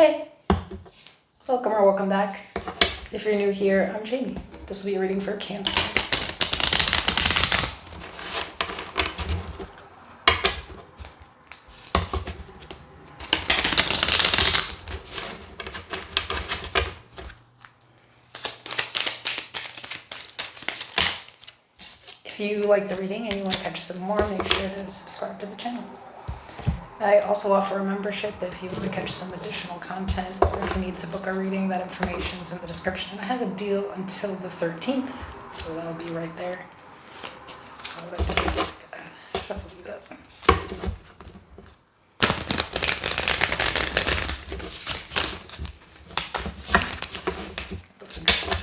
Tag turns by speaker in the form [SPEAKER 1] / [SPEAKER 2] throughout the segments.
[SPEAKER 1] Hey, welcome or welcome back. If you're new here, I'm Jamie. This will be a reading for Cancer. If you like the reading and you want to catch some more, make sure to subscribe to the channel. I also offer a membership if you want to catch some additional content, or if you need to book a reading. That information is in the description. I have a deal until the 13th, so that'll be right there. What I do, shuffle these up. That's interesting.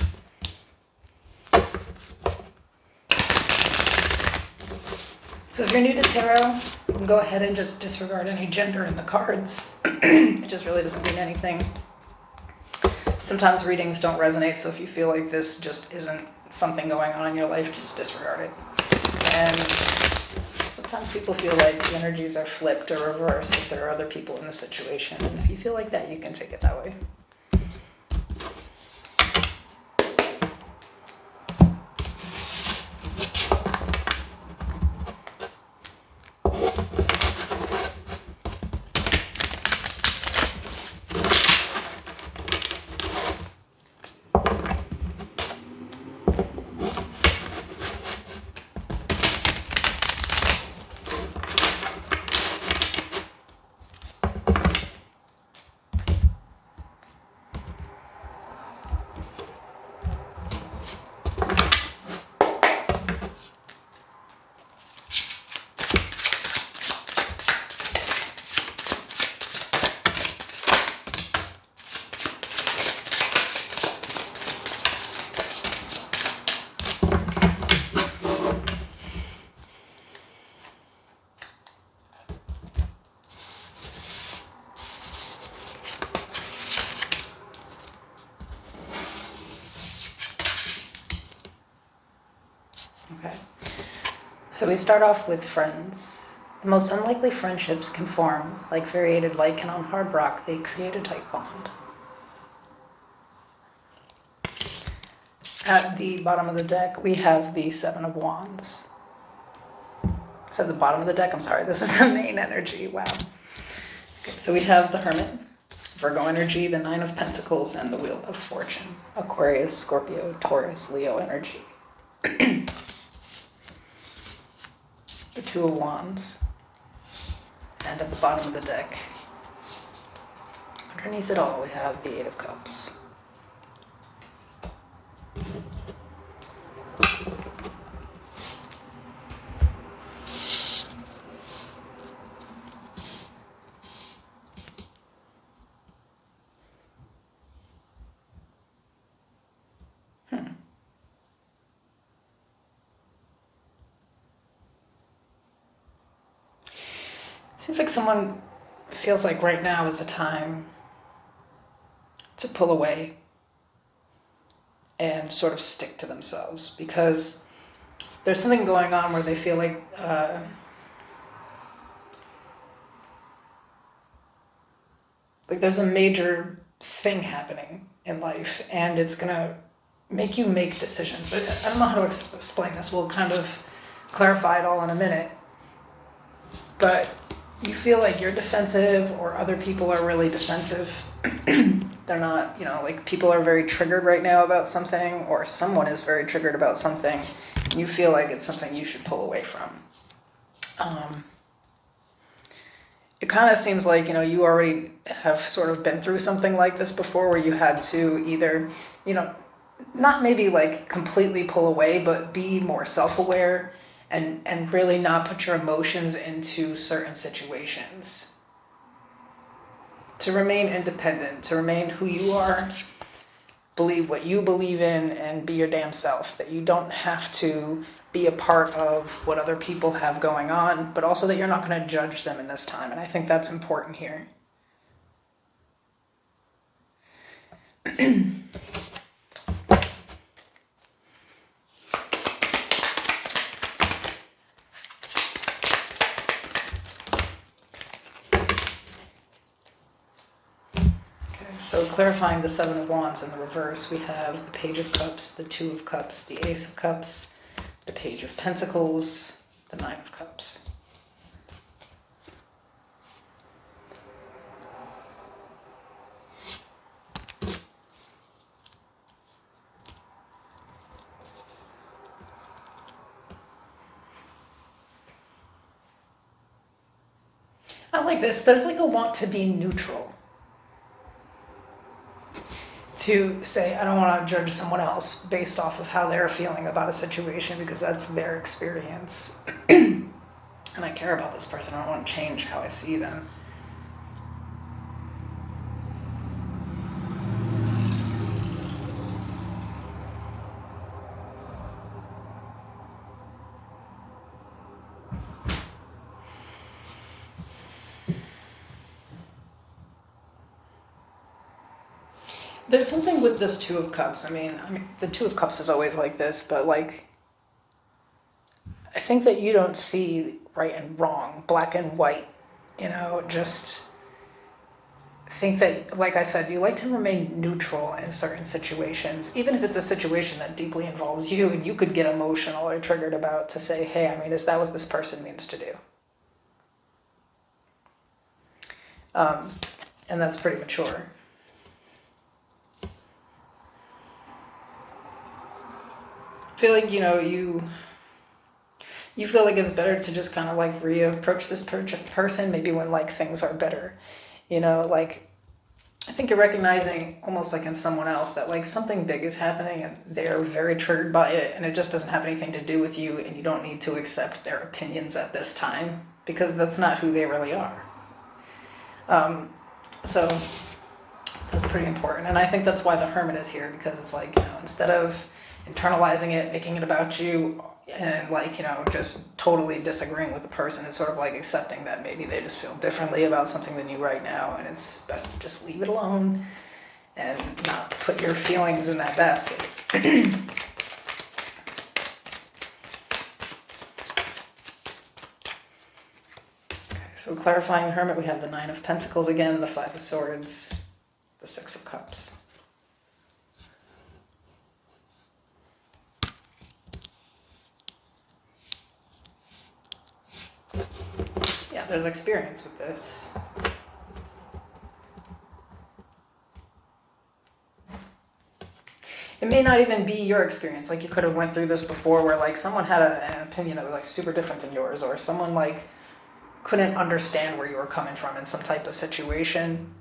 [SPEAKER 1] So if you're new to tarot, you can go ahead and just disregard any gender in the cards. It just really doesn't mean anything. Sometimes readings don't resonate, so if you feel like this just isn't something going on in your life, just disregard it. And sometimes people feel like the energies are flipped or reversed if there are other people in the situation. And if you feel like that, you can take it that way. Okay, so we start off with friends. The most unlikely friendships can form, like variated lichen on hard rock. They create a tight bond. At the bottom of the deck, we have the Seven of Wands. It's at the bottom of the deck, I'm sorry, this is the main energy, wow. Okay, so we have the Hermit, Virgo energy, the Nine of Pentacles, and the Wheel of Fortune. Aquarius, Scorpio, Taurus, Leo energy. The Two of Wands, and at the bottom of the deck, underneath it all, we have the Eight of Cups. Seems like someone feels like right now is a time to pull away and sort of stick to themselves, because there's something going on where they feel like there's a major thing happening in life, and it's gonna make you make decisions. I don't know how to explain this. We'll kind of clarify it all in a minute, but you feel like you're defensive or other people are really defensive. They're not, like people are very triggered right now about something, or someone is very triggered about something. You feel like it's something you should pull away from. It kind of seems like, you already have sort of been through something like this before, where you had to either, not maybe like completely pull away, but be more self-aware and really not put your emotions into certain situations. To remain independent, to remain who you are, believe what you believe in, and be your damn self. That you don't have to be a part of what other people have going on, but also that you're not going to judge them in this time. And I think that's important here. So clarifying the Seven of Wands in the reverse, we have the Page of Cups, the Two of Cups, the Ace of Cups, the Page of Pentacles, the Nine of Cups. I like this. There's like a want to be neutral. To say, I don't want to judge someone else based off of how they're feeling about a situation because that's their experience. And I care about this person. I don't want to change how I see them. There's something with this Two of Cups. I mean, the Two of Cups is always like this, but like, I think that you don't see right and wrong, black and white, just think that, like I said, you like to remain neutral in certain situations, even if it's a situation that deeply involves you and you could get emotional or triggered about, to say, hey, I mean, is that what this person means to do? And that's pretty mature. I feel like, you feel like it's better to just kind of like reapproach this person maybe when like things are better, like I think you're recognizing almost like in someone else that like something big is happening and they're very triggered by it and it just doesn't have anything to do with you and you don't need to accept their opinions at this time because that's not who they really are. So that's pretty important. And I think that's why the Hermit is here, because it's like, instead of internalizing it, making it about you, and like, just totally disagreeing with the person, it's sort of like accepting that maybe they just feel differently about something than you right now, and it's best to just leave it alone and not put your feelings in that basket. So clarifying the Hermit, we have the Nine of Pentacles again, the Five of Swords, the Six of Cups. Yeah, there's experience with this. It may not even be your experience. Like, you could have went through this before where like someone had an opinion that was like super different than yours, or someone like couldn't understand where you were coming from in some type of situation.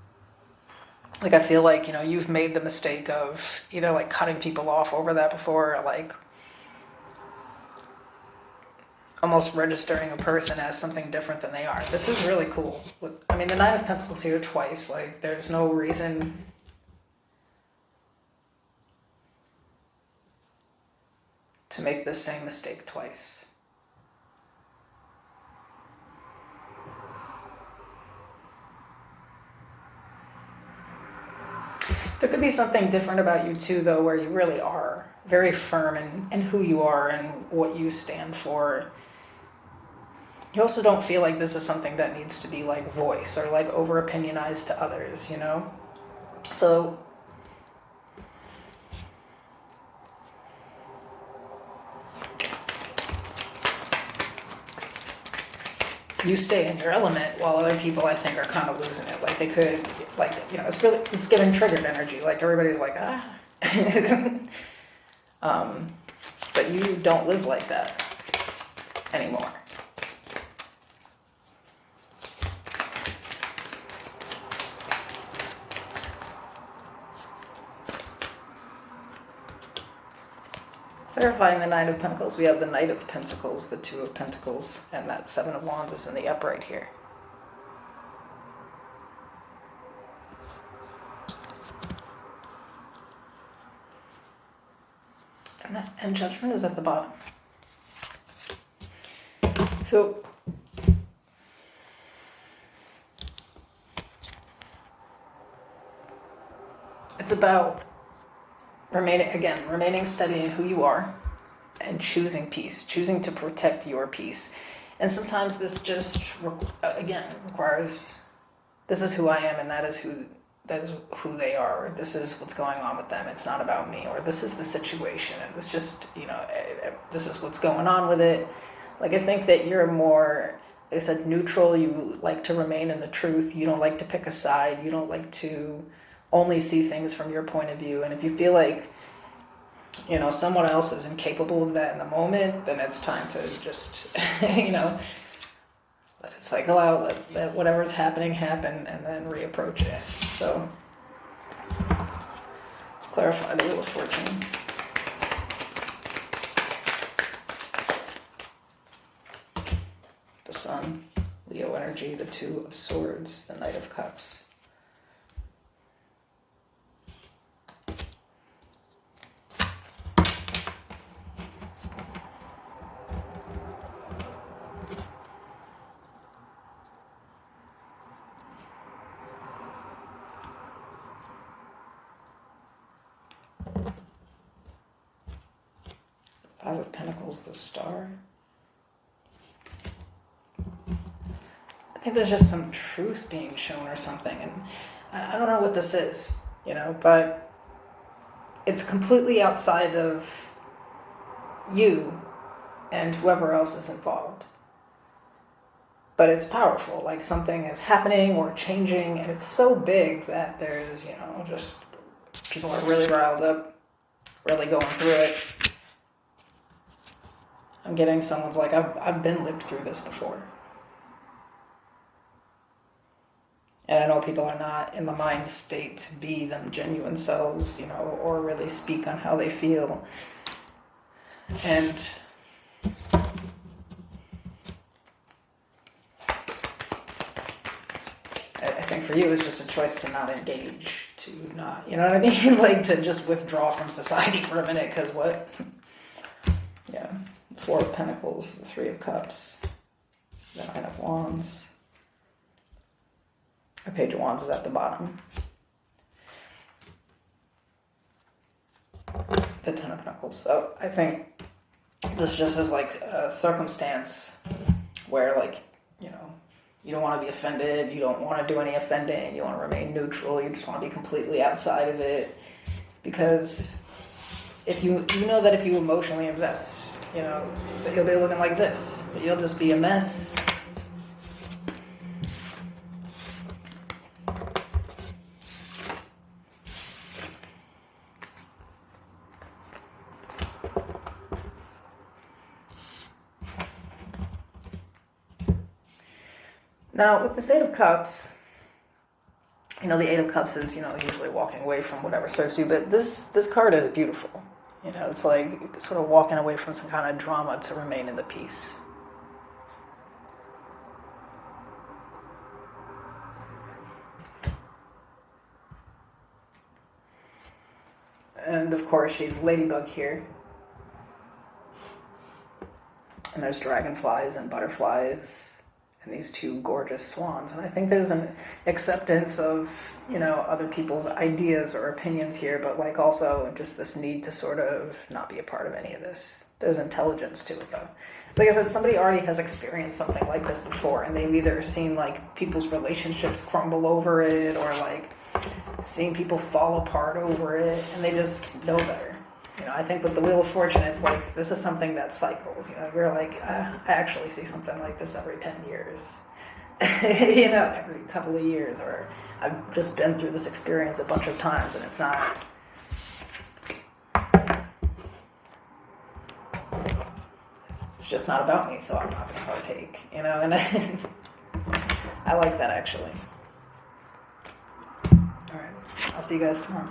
[SPEAKER 1] Like, I feel like, you've made the mistake of either like cutting people off over that before, or like almost registering a person as something different than they are. This is really cool. I mean, the Nine of Pentacles here twice. Like, there's no reason to make the same mistake twice. There could be something different about you too, though, where you really are very firm in who you are and what you stand for. You also don't feel like this is something that needs to be like voiced or like over opinionized to others, So you stay in your element, while other people, I think, are kind of losing it. Like, they could, like, it's giving triggered energy. Like, everybody's like, but you don't live like that anymore. Clarifying the Nine of Pentacles, we have the Knight of Pentacles, the Two of Pentacles, and that Seven of Wands is in the upright here. And Judgment is at the bottom. So it's about remaining steady in who you are and choosing peace, choosing to protect your peace. And sometimes this just, again, requires, this is who I am and that is who that is who they are, or this is what's going on with them, it's not about me, or this is the situation, and it's just, this is what's going on with it. Like, I think that you're more, like I said, neutral. You like to remain in the truth. You don't like to pick a side. You don't like to only see things from your point of view. And if you feel like, someone else is incapable of that in the moment, then it's time to just, let it cycle out, let whatever's happening happen, and then reapproach it. So, let's clarify the Wheel of Fortune. The Sun, Leo energy, the Two of Swords, the Knight of Cups. Five of Pentacles, the Star. I think there's just some truth being shown or something, and I don't know what this is, but it's completely outside of you and whoever else is involved. But it's powerful, like something is happening or changing, and it's so big that there's, just people are really riled up, really going through it. I'm getting someone's like, I've been lived through this before. And I know people are not in the mind state to be them genuine selves, or really speak on how they feel. And I think for you, it's just a choice to not engage, to not, you know what I mean? Like, to just withdraw from society for a minute, because what? Yeah. Four of Pentacles, the Three of Cups, the Nine of Wands. The Page of Wands is at the bottom. The Ten of Pentacles. So I think this just is like a circumstance where, like, you don't want to be offended, you don't want to do any offending, you want to remain neutral, you just want to be completely outside of it. Because if you know that if you emotionally invest, that you'll be looking like this, that you'll just be a mess. Now, with the Eight of Cups, the Eight of Cups is, usually walking away from whatever serves you, but this card is beautiful. It's like sort of walking away from some kind of drama to remain in the peace. And of course, she's Ladybug here. And there's dragonflies and butterflies and these two gorgeous swans. And I think there's an acceptance of, other people's ideas or opinions here, but like also just this need to sort of not be a part of any of this. There's intelligence to it, though. Like I said, somebody already has experienced something like this before, and they've either seen like people's relationships crumble over it, or like seen people fall apart over it, and they just know better. I think with the Wheel of Fortune, it's like, this is something that cycles. You're like, I actually see something like this every 10 years. Every couple of years. Or I've just been through this experience a bunch of times, and it's not... It's just not about me, so I'm not going to partake. And I like that, actually. All right. I'll see you guys tomorrow.